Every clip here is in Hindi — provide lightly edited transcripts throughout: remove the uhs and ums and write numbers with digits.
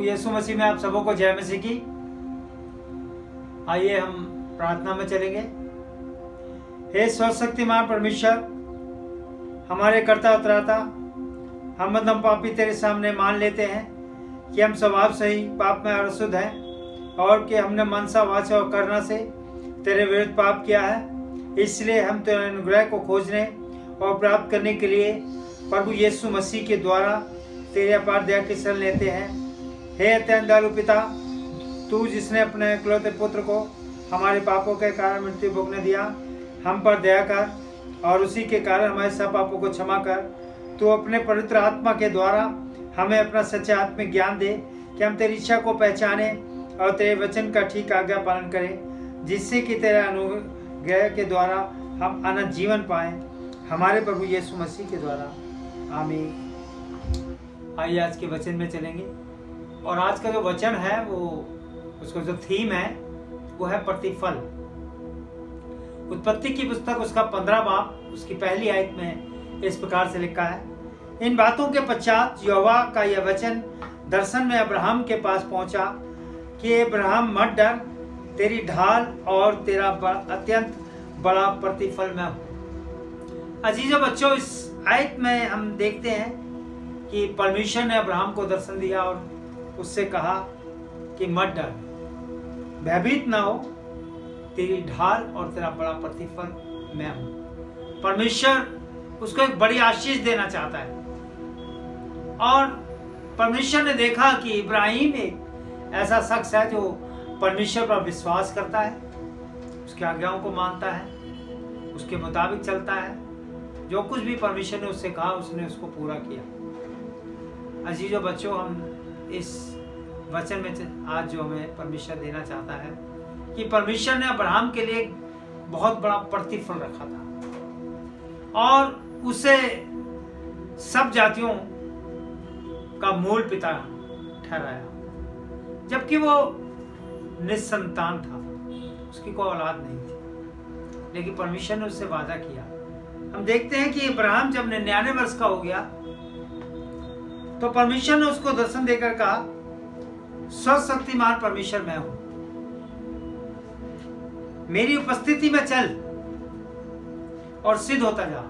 यीशु मसीह में आप सबों को जय मसीह की। आइए हम प्रार्थना में चलेंगे। हे सर्वशक्तिमान परमेश्वर, हमारे कर्ता उतराता, हम बंदम पापी तेरे सामने मान लेते हैं कि हम स्वभाव से ही पाप में और अशुद्ध हैं और कि हमने मनसा वाचा और करना से तेरे विरुद्ध पाप किया है। इसलिए हम तेरे अनुग्रह को खोजने और प्राप्त करने के लिए प्रभु यीशु मसीह के द्वारा तेरे अपार दया की शरण लेते हैं। हे अत्यंत दयालु पिता, तू जिसने अपने इकलौते पुत्र को हमारे पापों के कारण मृत्यु भोगने दिया, हम पर दया कर और उसी के कारण हमारे सब पापों को क्षमा कर। तू अपने पवित्र आत्मा के द्वारा हमें अपना सच्चा आत्मिक ज्ञान दे कि हम तेरी इच्छा को पहचाने और तेरे वचन का ठीक आज्ञा पालन करें, जिससे कि तेरे अनुग्रह के द्वारा हम अनंत जीवन पाएं, हमारे प्रभु यीशु मसीह के द्वारा। आमीन। आइए आज के वचन में चलेंगे और आज का जो वचन है वो उसका जो थीम है वो है प्रतिफल। उत्पत्ति की पुस्तक उसका 15 बाब उसकी पहली आयत में इस प्रकार से लिखा है, इन बातों के पश्चात यहोवा का यह वचन दर्शन में अब्राहम के पास पहुंचा कि अब्राहम मत डर, तेरी ढाल और तेरा अत्यंत बड़ा प्रतिफल मैं हूं। अजीजों बच्चों, इस आयत में हम देखते हैं कि परमेश्वर ने अब्राहम को दर्शन दिया और उससे कहा कि मत डर, भयभीत ना हो, तेरी ढाल और तेरा बड़ा प्रतिफल मैं हूं। परमेश्वर उसको एक बड़ी आशीष देना चाहता है और परमेश्वर ने देखा कि इब्राहिम एक ऐसा शख्स है जो परमेश्वर पर विश्वास करता है, उसकी आज्ञाओं को मानता है, उसके मुताबिक चलता है। जो कुछ भी परमेश्वर ने उससे कहा उसने उसको पूरा किया। अजीजों बच्चों, हम इस वचन में आज जो हमें परमेश्वर देना चाहता है कि परमेश्वर ने अब्राहम के लिए बहुत बड़ा प्रतिफल रखा था और उसे सब जातियों का मूल पिता ठहराया, जबकि वो निसंतान था, उसकी कोई औलाद नहीं थी, लेकिन परमेश्वर ने उससे वादा किया। हम देखते हैं कि अब्राहम जब 99 वर्ष का हो गया तो परमेश्वर ने उसको दर्शन देकर कहा, सर्वशक्तिमान परमेश्वर मैं हूं, मेरी उपस्थिति में चल और सिद्ध होता जा,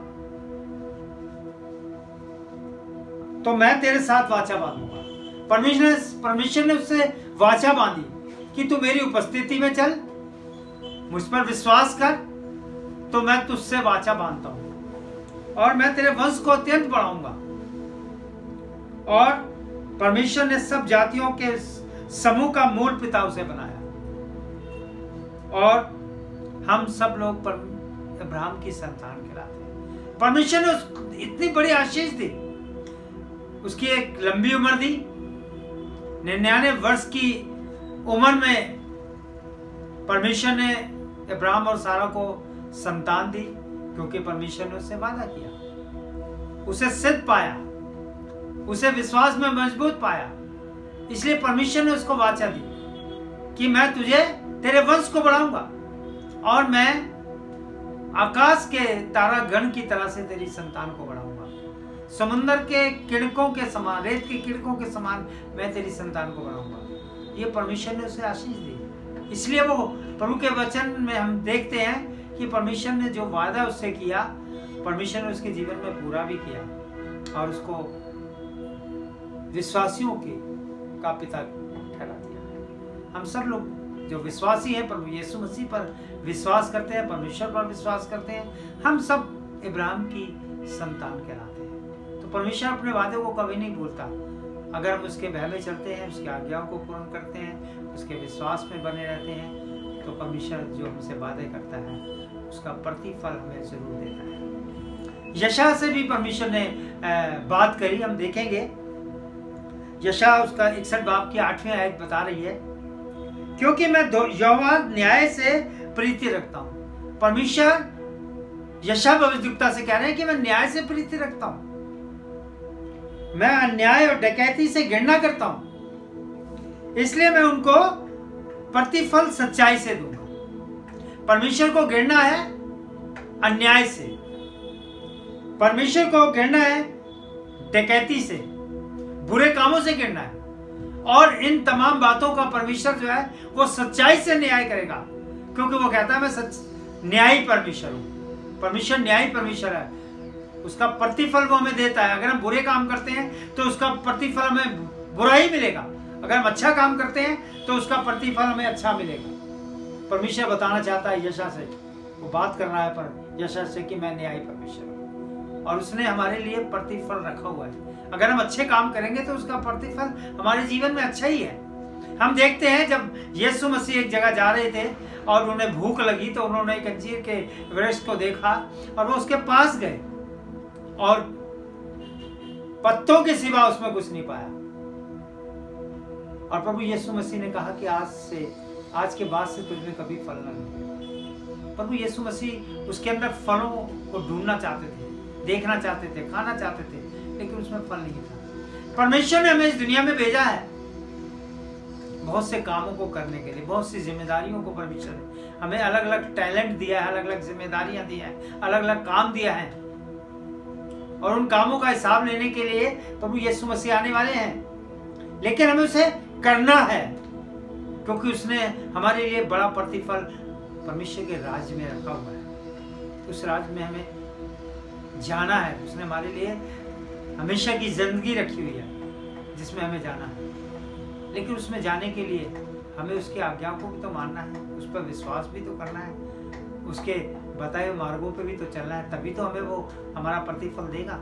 तो मैं तेरे साथ वाचा बांधूंगा। परमेश्वर ने उससे वाचा बांधी कि तू मेरी उपस्थिति में चल, मुझ पर विश्वास कर, तो मैं तुझसे वाचा बांधता हूं और मैं तेरे वंश को अत्यंत बढ़ाऊंगा। और परमेश्वर ने सब जातियों के समूह का मूल पिता उसे बनाया और हम सब लोग अब्राहम की संतान कहलाते हैं। परमेश्वर ने उसको इतनी बड़ी आशीष दी, उसकी एक लंबी उम्र दी। 99 वर्ष की उम्र में परमेश्वर ने अब्राहम और सारा को संतान दी, क्योंकि परमेश्वर ने उससे वादा किया, उसे सिद्ध पाया, उसे विश्वास में मजबूत पाया। इसलिए परमेश्वर ने उसको वाचा दी कि मैं तुझे तेरे वंश को बढ़ाऊंगा और मैं आकाश के तारा गण की तरह से तेरी संतान को बढ़ाऊंगा। समुद्र के किड़कों के समान, रेत के किड़कों के समान मैं तेरी संतान को बढ़ाऊंगा। ये परमेश्वर ने उसे आशीष दी। इसलिए वो प्रभु के वचन में हम देखते हैं कि परमेश्वर ने जो वादा उससे किया, परमेश्वर ने उसके जीवन में पूरा भी किया और उसको विश्वासियों का पिता ठहरा दिया। हम सब लोग जो विश्वासी हैं, प्रभु यीशु मसीह पर विश्वास करते हैं, परमेश्वर पर विश्वास करते हैं, हम सब इब्राहिम की संतान कहलाते हैं। तो परमेश्वर अपने वादे को कभी नहीं भूलता। अगर हम उसके भय में चलते हैं, उसकी आज्ञाओं को पूर्ण करते हैं, उसके विश्वास में बने रहते हैं, तो परमेश्वर जो हमसे वादे करता है उसका प्रतिफल हमें जरूर देता है। यशायाह से भी परमेश्वर ने बात करी, हम देखेंगे। यशायाह उसका 61 बाब की 8वीं आयत बता रही है, क्योंकि मैं यहोवा न्याय से प्रीति रखता हूं। परमेश्वर यशायाह भविष्यद्वक्ता से कह रहे हैं कि मैं न्याय से प्रीति रखता हूं, मैं अन्याय और डकैती से घृणा करता हूं, इसलिए मैं उनको प्रतिफल सच्चाई से दूंगा। परमेश्वर को घृणा है अन्याय से, परमेश्वर को घृणा है डकैती से, बुरे कामों से घृणा है और इन तमाम बातों का परमेश्वर जो है वो सच्चाई से न्याय करेगा, क्योंकि वो कहता है मैं न्यायी परमेश्वर हूँ। परमेश्वर न्यायी परमेश्वर है, उसका प्रतिफल वो हमें देता है। अगर हम बुरे काम करते हैं तो उसका प्रतिफल हमें बुरा ही मिलेगा, अगर हम अच्छा काम करते हैं तो उसका प्रतिफल हमें अच्छा मिलेगा। परमेश्वर बताना चाहता है यशायाह से, वो बात कर रहा है पर यशायाह से कि मैं न्यायी परमेश्वर हूँ और उसने हमारे लिए प्रतिफल रखा हुआ है। अगर हम अच्छे काम करेंगे तो उसका प्रतिफल हमारे जीवन में अच्छा ही है। हम देखते हैं जब यीशु मसीह एक जगह जा रहे थे और उन्हें भूख लगी तो उन्होंने एक अंजीर के वृक्ष को देखा और वो उसके पास गए और पत्तों के सिवा उसमें कुछ नहीं पाया। और प्रभु यीशु मसीह ने कहा कि आज के बाद से तुझमें कभी फल न मिले। प्रभु यीशु मसीह उसके अंदर फलों को ढूंढना चाहते थे, देखना चाहते थे, खाना चाहते थे, लेकिन उसमें फल नहीं था। परमेश्वर ने हमें इस दुनिया में भेजा है बहुत से कामों को करने के लिए, बहुत सी जिम्मेदारियों को परमेश्वर ने हमें अलग अलग टैलेंट दिया है, अलग अलग जिम्मेदारियां दी हैं, अलग अलग काम दिया है और उन कामों का हिसाब लेने के लिए प्रभु यीशु मसीह आने वाले हैं। लेकिन हमें उसे करना है क्योंकि उसने हमारे लिए बड़ा प्रतिफल परमेश्वर के राज्य में रखा हुआ है। उस राज्य में हमें जाना है। उसने हमारे लिए हमेशा की जिंदगी रखी हुई है जिसमें हमें जाना है, लेकिन उसमें जाने के लिए हमें उसकी आज्ञाओं को भी तो मानना है, उस पर विश्वास भी तो करना है, उसके बताए हुए मार्गों पे भी तो चलना है, तभी तो हमें वो हमारा प्रतिफल देगा।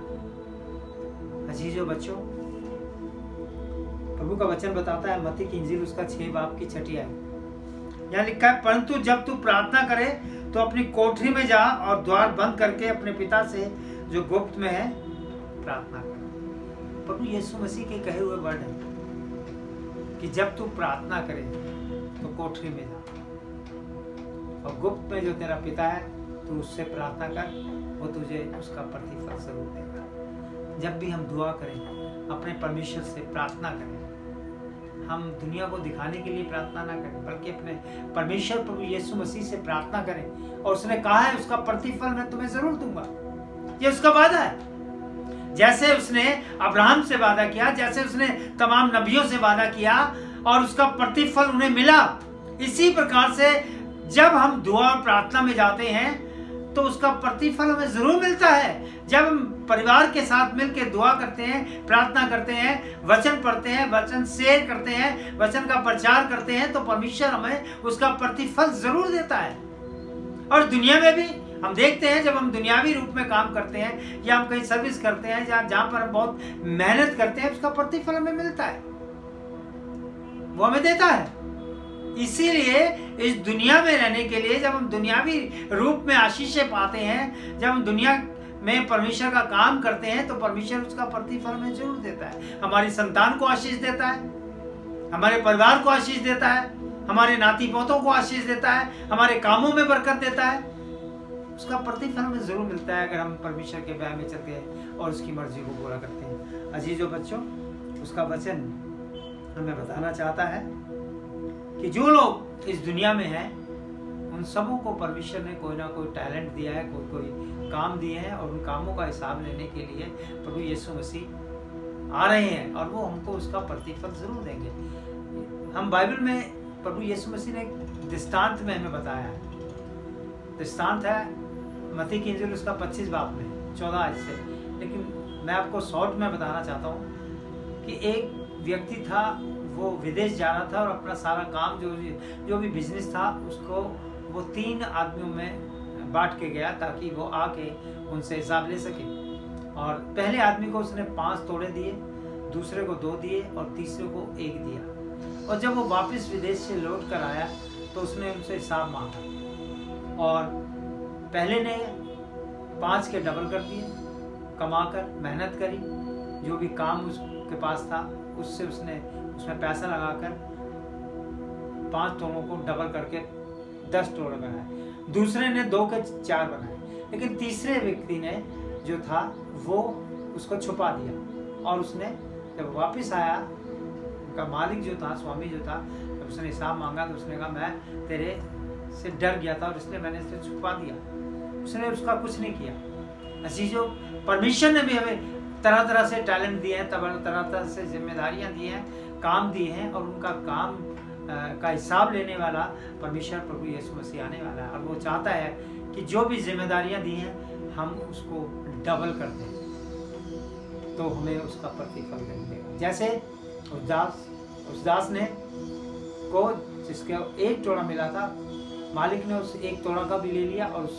अजीजों बच्चों, प्रभु का वचन बताता है मत्ती की इंजील उसका 6 बाब की 6 आयत, यहाँ लिखा है परंतु जब तू प्रार्थना करे तो अपनी कोठरी में जा और द्वार बंद करके अपने पिता से जो गुप्त में है प्रार्थना कर। प्रभु यीशु मसीह के कहे हुए वर्ड है कि जब तू प्रार्थना करे तो कोठरी में जा और गुप्त में जो तेरा पिता है तू उससे प्रार्थना कर, वो तुझे उसका प्रतिफल जरूर देगा। जब भी हम दुआ करें अपने परमेश्वर से प्रार्थना करें, हम दुनिया को दिखाने के लिए प्रार्थना ना करें बल्कि अपने परमेश्वर प्रभु यीशु मसीह से प्रार्थना करें। और उसने कहा है उसका प्रतिफल मैं तुम्हें जरूर दूंगा, ये उसका वादा है। जैसे उसने अब्राहम से वादा किया, जैसे उसने तमाम नबियों से वादा किया और उसका प्रतिफल उन्हें मिला, इसी प्रकार से जब हम दुआ और प्रार्थना में जाते हैं तो उसका प्रतिफल हमें जरूर मिलता है। जब हम परिवार के साथ मिलकर दुआ करते हैं, प्रार्थना करते हैं, वचन पढ़ते हैं, वचन शेयर करते हैं, वचन का प्रचार करते हैं, तो परमेश्वर हमें उसका प्रतिफल जरूर देता है। और दुनिया में भी हम देखते हैं जब हम दुनियावी रूप में काम करते हैं या हम कहीं सर्विस करते हैं जहाँ पर हम बहुत मेहनत करते हैं, उसका प्रतिफल हमें मिलता है, वो हमें देता है। इसीलिए इस दुनिया में रहने के लिए जब हम दुनियावी रूप में आशीषें पाते हैं, जब हम दुनिया में परमेश्वर का काम करते हैं, तो परमेश्वर उसका प्रतिफल हमें जरूर देता है। हमारी संतान को आशीष देता है, हमारे परिवार को आशीष देता है, हमारे नाती पोतों को आशीष देता है, हमारे कामों में बरकत देता है। उसका प्रतिफल हमें जरूर मिलता है अगर हम परमेश्वर के व्याह में चलते हैं और उसकी मर्जी को पूरा करते हैं। अजीजों बच्चों, उसका वचन हमें बताना चाहता है कि जो लोग इस दुनिया में हैं उन सबों को परमेश्वर ने कोई ना कोई टैलेंट दिया है, कोई काम दिए हैं और उन कामों का हिसाब लेने के लिए प्रभु यीशु मसीह आ रहे हैं और वो हमको उसका प्रतिफल जरूर देंगे। हम बाइबल में प्रभु यीशु मसीह ने दृष्टांत में हमें बताया है, दृष्टांत है मत्ती की इंजील उसका 25 बाब में 14 आयत से, लेकिन मैं आपको शॉर्ट में बताना चाहता हूँ कि एक व्यक्ति था, वो विदेश जा रहा था और अपना सारा काम जो भी बिजनेस था उसको वो 3 आदमियों में बांट के गया ताकि वो आके उनसे हिसाब ले सके। और पहले आदमी को उसने 5 तोड़े दिए, दूसरे को 2 दिए और तीसरे को 1 दिया। और जब वो वापस विदेश से लौट कर आया तो उसने उनसे हिसाब मांगा और पहले ने 5 के डबल कर दिए, कमाकर मेहनत करी, जो भी काम उसके पास था उससे उसने उसमें पैसा लगाकर 5 तोड़ों को डबल करके 10 तोड़े बनाए। दूसरे ने 2 के 4 बनाए, लेकिन तीसरे व्यक्ति ने जो था वो उसको छुपा दिया। और उसने जब वापस आया, उनका मालिक जो था, स्वामी जो था, जब उसने हिसाब मांगा तो उसने कहा मैं तेरे से डर गया था और इसलिए मैंने इसे छुपा दिया। उसने उसका कुछ नहीं किया। अजीजों, परमेश्वर ने भी हमें तरह तरह से टैलेंट दिए हैं, तरह तरह से जिम्मेदारियां दी हैं, काम दिए हैं और उनका काम का हिसाब लेने वाला परमेश्वर प्रभु यीशु मसीह आने वाला है। और वो चाहता है कि जो भी जिम्मेदारियां दी हैं हम उसको डबल कर दें, तो हमें उसका प्रतिफल देगा। जैसे उस दास ने को जिसके 1 तोड़ा मिला था, मालिक ने उस 1 तोड़ा का भी ले लिया और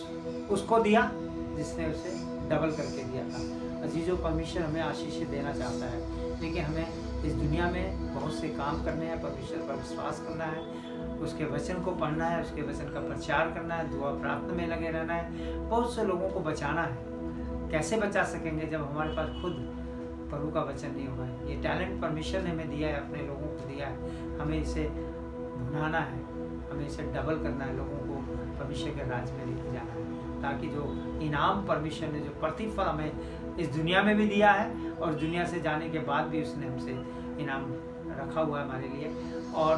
उसको दिया जिसने उसे डबल करके दिया था। अजीजों, परमेश्वर हमें आशीष देना चाहता है, लेकिन हमें इस दुनिया में बहुत से काम करने हैं। परमेश्वर पर विश्वास करना है, उसके वचन को पढ़ना है, उसके वचन का प्रचार करना है, दुआ प्रार्थना में लगे रहना है, बहुत से लोगों को बचाना है। कैसे बचा सकेंगे जब हमारे पास खुद प्रभु का वचन नहीं होगा। ये टैलेंट परमेश्वर ने हमें दिया है, अपने लोगों को दिया है, हमें इसे भुनाना है, हमें इसे डबल करना है, लोगों को परमेश्वर के राज्य में लेके जाना है, ताकि जो इनाम परमेश्वर ने, जो प्रतिफल हमें इस दुनिया में भी दिया है और दुनिया से जाने के बाद भी उसने हमसे इनाम रखा हुआ है हमारे लिए, और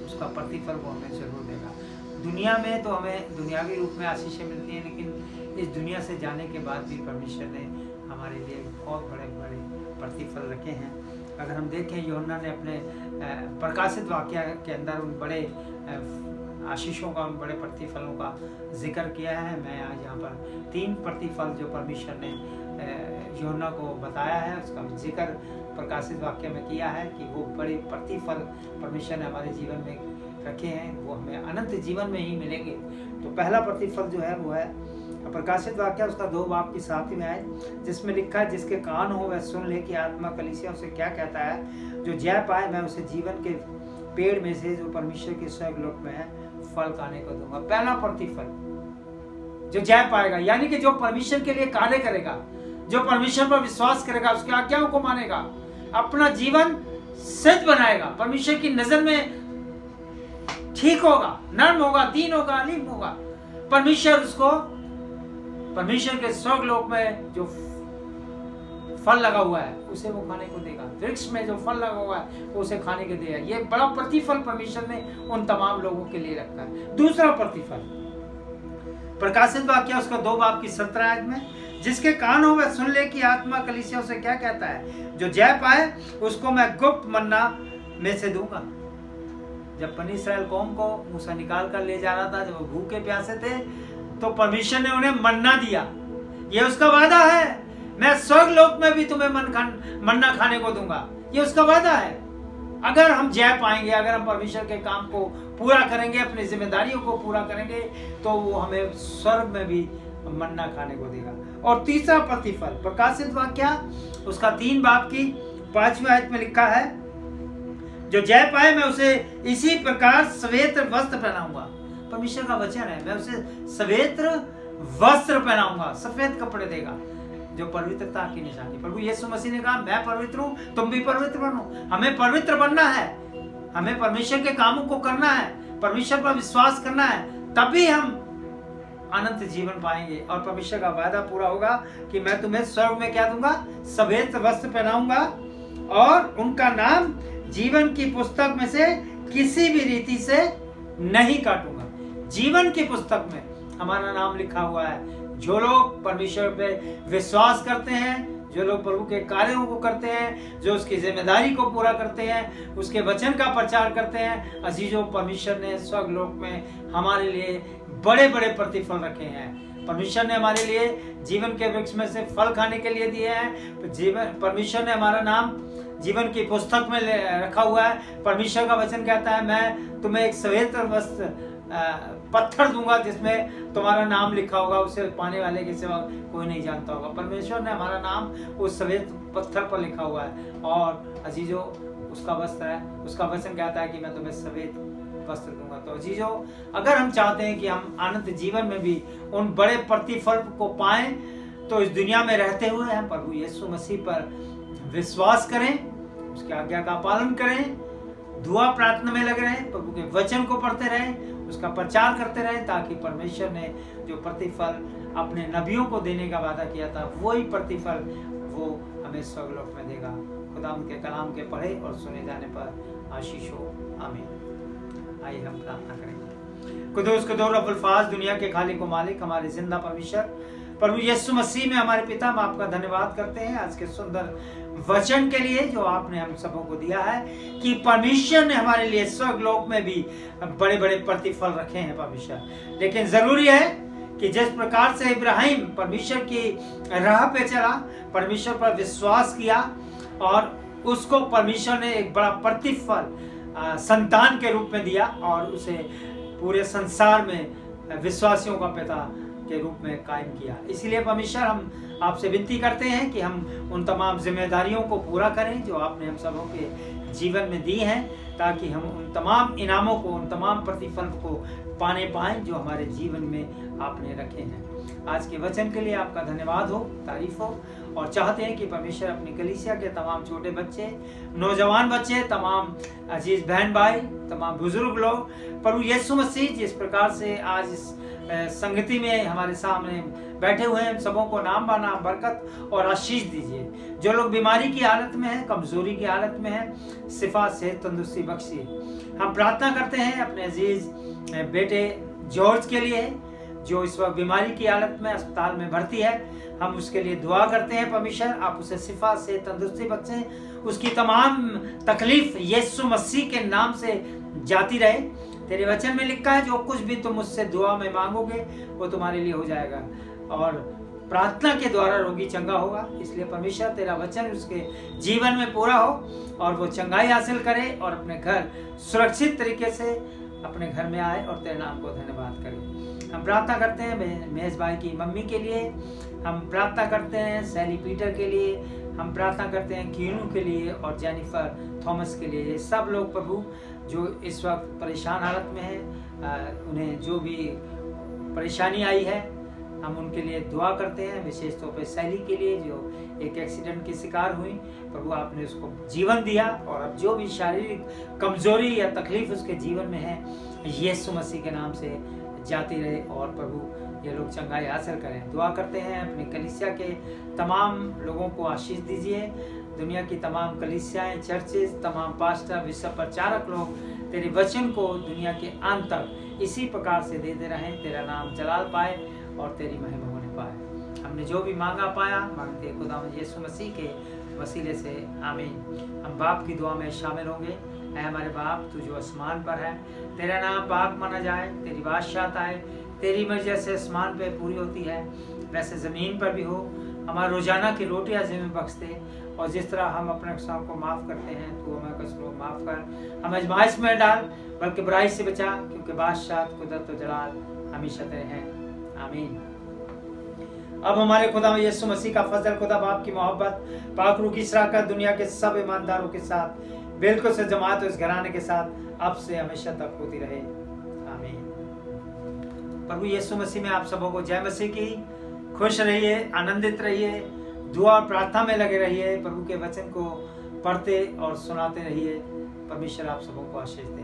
उसका प्रतिफल वो हमें जरूर देगा। दुनिया में तो हमें दुनियावी रूप में आशीषें मिलती हैं, लेकिन इस दुनिया से जाने के बाद भी परमेश्वर ने हमारे लिए बहुत बड़े बड़े प्रतिफल रखे हैं। अगर हम देखें, यूहन्ना ने अपने प्रकाशित वाक्य के अंदर उन बड़े आशीषों का, उन बड़े प्रतिफलों का जिक्र किया है। मैं आज यहाँ पर 3 प्रतिफल जो परमेश्वर ने यूहन्ना को बताया है उसका जिक्र प्रकाशित वाक्य में किया है कि वो बड़े प्रतिफल परमेश्वर ने हमारे जीवन में रखे हैं, वो हमें अनंत जीवन में ही मिलेंगे। तो पहला प्रतिफल जो है वो है प्रकाशित वाक्य उसका 2 बाब की 7वीं आयत, जिसमें लिखा है, जिसके कान हो वह सुन ले कि आत्मा कलीसिया उसे क्या कहता है। जो जय पाए मैं उसे जीवन के पेड़ में से जो परमेश्वर के स्वर्गलोक में है फल खाने को दूंगा। पहला प्रतिफल जो जय पाएगा, यानी कि जो परमेश्वर के लिए कार्य करेगा, जो परमेश्वर पर विश्वास करेगा, उसकी आज्ञाओं को मानेगा, अपना जीवन सिद्ध बनाएगा, परमेश्वर की नजर में ठीक होगा, नर्म होगा, दीन होगा, अलीम होगा, परमेश्वर उसको परमेश्वर के स्वर्गलोक में जो फल लगा हुआ है उसे वो खाने को देगा। वृक्ष में जो फल लगा हुआ है वो उसे खाने को देगा। ये बड़ा प्रतिफल परमेश्वर ने उन तमाम लोगों के लिए रखा है। दूसरा प्रतिफल प्रकाशित वाक्य उसका 2 बाब की 17 आयत में, जिसके कान हो वह सुन ले कि आत्मा कलीसिया से क्या कहता है। जो जय पाए उसको मैं गुप्त मन्ना में से दूंगा। जब बनी इस्राएल कौम को मूसा निकाल कर ले जा रहा था, जब वो भूखे प्यासे थे, तो परमेश्वर ने उन्हें मन्ना दिया। ये उसका वादा है, मैं स्वर्गलोक में भी तुम्हें मन्ना खाने को दूंगा। ये उसका वादा है। अगर हम जय पाएंगे, अगर हम परमेश्वर के काम को पूरा करेंगे, अपनी जिम्मेदारियों को पूरा करेंगे, तो वो हमें स्वर्ग में भी मन्ना खाने को देगा। और तीसरा प्रतिफल प्रकाशित वाक्य उसका 3 बाब की 5वीं आयत में लिखा है, जो जय पाए मैं उसे इसी प्रकार श्वेत वस्त्र पहनाऊंगा। परमेश्वर का वचन है, मैं उसे श्वेत वस्त्र पहनाऊंगा, सफेद कपड़े देगा, जो पवित्रता की निशानी। प्रभु यीशु मसीह ने कहा, मैं पवित्र हूं, तुम भी पवित्र बनो। हमें पवित्र बनना है, हमें परमेश्वर के कामों को करना है, परमेश्वर पर विश्वास करना है, तभी हम अनंत जीवन पाएंगे। और परमेश्वर का वादा पूरा होगा कि मैं तुम्हें स्वर्ग में क्या दूंगा, श्वेत वस्त्र पहनाऊंगा, और उनका नाम जीवन की पुस्तक में से किसी भी रीति से नहीं काटूंगा। जीवन की पुस्तक में हमारा नाम लिखा हुआ है। जो लोग परमेश्वर पे विश्वास करते हैं, जो लोग प्रभु के कार्यों को करते हैं, जो उसकी जिम्मेदारी को पूरा करते हैं, उसके वचन का प्रचार करते हैं, अजीजों, परमेश्वर ने स्वर्गलोक में हमारे लिए बड़े बड़े प्रतिफल रखे हैं। परमेश्वर ने हमारे लिए जीवन के वृक्ष में से फल खाने के लिए दिए हैं। परमेश्वर ने हमारा नाम जीवन की पुस्तक में रखा हुआ है। परमेश्वर का वचन कहता है, मैं तुम्हें एक श्वेत वस्त्र पत्थर दूंगा जिसमें तुम्हारा नाम लिखा होगा, उसे पाने वाले के सिवा कोई नहीं जानता होगा। परमेश्वर ने हमारा नाम उस श्वेत पत्थर पर लिखा हुआ है, और अजीजों उसका वस्त्र है, उसका वचन कहता है कि मैं तुम्हें श्वेत वस्त्र दूंगा। तो अजीजों, अगर हम चाहते हैं कि हम अनंत जीवन में भी उन बड़े प्रतिफल को पाएं, तो इस दुनिया में रहते हुए हम प्रभु यीशु मसीह पर विश्वास करें, उसकी आज्ञा का पालन करें, दुआ प्रार्थना में लगे रहें, प्रभु के वचन को पढ़ते रहें, उसका प्रचार करते रहें, ताकि परमेश्वर ने जो प्रतिफल अपने नबियों को देने का वादा किया था, वही प्रतिफल वो हमें स्वर्गलोक में देगा। खुदा उनके कलाम के पढ़े और सुने जाने पर आशीष हो। आमीन। आइए हम प्रार्थना करेंगे। कुदूस कुदूर रब्बुल फाज, दुनिया के खालिक व मालिक, हमारे जिंदा परमेश्वर प्रभु यीशु मसीह में हमारे पिता, हम आपका धन्यवाद करते हैं आज के सुंदर वचन के लिए जो आपने हम सबों को दिया है कि परमेश्वर ने हमारे लिए स्वर्ग लोक में भी बड़े बड़े प्रतिफल रखे हैं परमेश्वर। लेकिन जरूरी है कि जिस प्रकार से इब्राहिम परमेश्वर की राह पे चला, परमेश्वर पर विश्वास किया और उसको परमेश्वर ने एक बड़ा प्रतिफल संतान के रूप में दिया और उसे पूरे संसार में विश्वासियों का पिता के रूप में कायम किया। इसलिए परमेश्वर हम आपसे विनती करते हैं कि हम उन तमाम जिम्मेदारियों को पूरा करें जो आपने हम सबों के जीवन में दी हैं, ताकि हम उन तमाम इनामों को, उन तमाम प्रतिफल को पाने पाएं जो हमारे जीवन में आपने रखे हैं। आज के वचन के लिए आपका धन्यवाद हो, तारीफ हो, और चाहते हैं कि परमेश्वर अपनी कलीसिया के तमाम छोटे बच्चे, नौजवान बच्चे, तमाम अजीज बहन भाई, तमाम बुजुर्ग लोग, प्रभु यीशु मसीह जिस प्रकार से आज इस संगति में हमारे सामने बैठे हुए हैं, सबों को नाम बानाम बरकत और आशीष दीजिए। जो लोग बीमारी की हालत में हैं, कमजोरी की हालत में हैं, शिफा से तंदुरुस्ती बख्शिए। हम प्रार्थना करते हैं अपने अजीज बेटे जॉर्ज के लिए जो इस वक्त बीमारी की हालत में अस्पताल में भर्ती है। हम उसके लिए दुआ करते हैं, परमेश्वर आप उसे शिफा से तंदुरुस्ती बख्शें, उसकी तमाम तकलीफ यीशु मसीह के नाम से जाती रहे। तेरे वचन में लिखा है जो कुछ भी तुम मुझसे दुआ में मांगोगे वो तुम्हारे लिए हो जाएगा, और प्रार्थना के द्वारा रोगी चंगा होगा। इसलिए परमेश्वर तेरा वचन उसके जीवन में पूरा हो और वो चंगाई हासिल करे और अपने घर सुरक्षित तरीके से अपने घर में आए और तेरे नाम को धन्यवाद करे। हम प्रार्थना करते हैं महेश भाई की मम्मी के लिए, हम प्रार्थना करते हैं सैली पीटर के लिए, हम प्रार्थना करते हैं कीनू के लिए और जेनिफर थॉमस के लिए। ये सब लोग प्रभु जो इस वक्त परेशान हालत में हैं, उन्हें जो भी परेशानी आई है हम उनके लिए दुआ करते हैं। विशेष तौर पर सैली के लिए जो एक एक्सीडेंट की शिकार हुई, प्रभु आपने उसको जीवन दिया और अब जो भी शारीरिक कमजोरी या तकलीफ उसके जीवन में है यीशु मसीह के नाम से जाती रहे और प्रभु ये लोग चंगाई हासिल करें। दुआ करते हैं अपनी कलीसिया के तमाम लोगों को आशीष दीजिए। दुनिया की तमाम कलीसियाएं, चर्चेज, तमाम पास्टर, विश्व प्रचारक लोग तेरे वचन को दुनिया के अंत तक इसी प्रकार से देते रहें, तेरा नाम जलाल पाए और तेरी महिमा होने पाए। हमने जो भी मांगा पाया मांगते खुदावंद यीशु मसीह के वसीले से, आमीन। हम बाप की दुआ में शामिल होंगे। ऐ हमारे बाप तू जो आसमान पर है, तेरा नाम पाक माना जाए, तेरी बादशाहत आए, तेरी मर्जी जैसे आसमान पे पूरी होती है वैसे ज़मीन पर भी हो। हमारा रोजाना की रोटी आज हमें बख्श दे, और जिस तरह हम अपने गुनाहों को माफ़ करते हैं तो हमें कसरों को माफ़ कर, हमें आजमाइश में डाल बल्कि बुराई से बचा, क्योंकि बादशाह कुदरत और जलाल हमेशा तेरे हैं, आमीन। अब हमारे खुदा यीशु मसीह का फजल, खुदा बाप की मोहब्बत, पाक रूह की शराकत दुनिया के सब ईमानदारों के साथ बिल्कुल से जमात इस घराने के साथ अब से हमेशा तक होती रहे, आमीन। प्रभु यीशु मसीह में आप सबों को जय मसीह की। खुश रहिए, आनंदित रहिए, दुआ और प्रार्थना में लगे रहिए, प्रभु के वचन को पढ़ते और सुनाते रहिए। परमेश्वर आप सबों को आशीष दे।